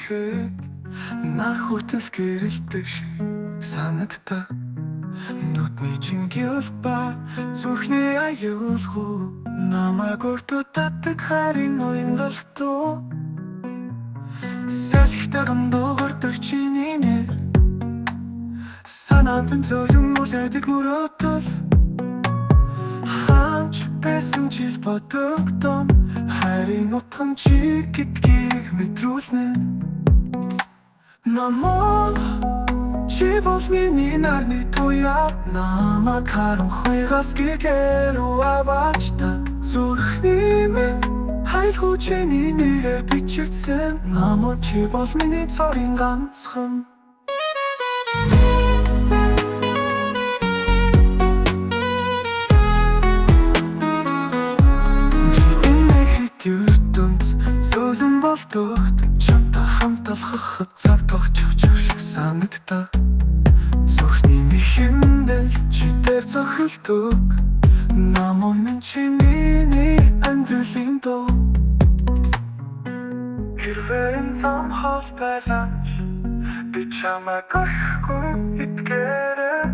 гэхэд нар хүртэл гэрэлдэг шиг санагддаг. Нүдний чингэл ба зүрхний аюулгүй намайг өртөддөг харин уянгалтай. Салхитар ондогордог чиний нэр санаанд минь зөөлөн үлээдэг мөрөөдөл. Хаач байсан жил бодогдон харин утган чи гэдгийг мэдрүүлнэ. Намайг чи бол миний нарны туяа намайг харанхуйгаас гэргэрүү аваач та зүрхний минь хайлгүй чиний нэрээр бичигдсэн. Намайг чи бол миний цорын ганцхан. Зөөлөн болдогт чамтай хамт алхахад цаг тогтчих шиг санагддаг. Зүрхний мэхэмдэл чи дээр зохилдог. Намайг минь чиний амьдралын дуу. Хэрвээ зам хол байлаач би чамайг орхихгүй итгэрэй.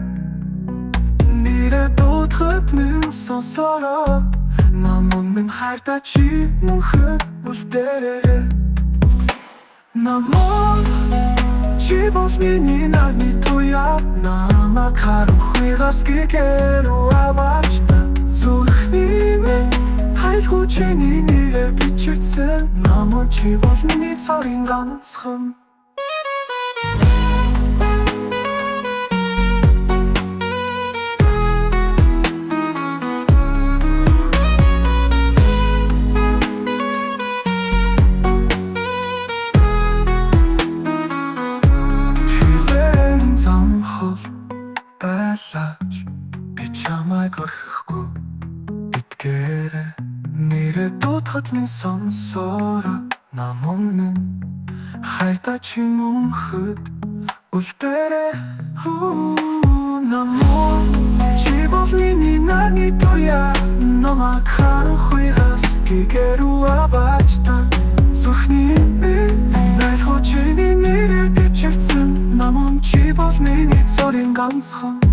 Нэрээ дуудахад минь сонсороо намайг минь хайртай чи мөнхөд үлдээрэй. Намайг чи бол миний нарны туяа намайг харанхуйгаас гэргэрүү аваач та зүрхний минь хайлгүй чиний нэрээр бичигдсэн. Намайг чи бол миний цорын ганцхан. Би чамайг орхихгүй итгэрэй. Нэрээ дуудахад минь сонсороо намайг минь хайртай чи мөнхөд үлдээрэй. Намайг чи бол миний нарны туяа намайг харанхуйгаас гэргэрүү аваач та зүрхний минь хайлгүй чиний нэрээр бичигдсэн. Намайг чи бол миний цорын ганцхан.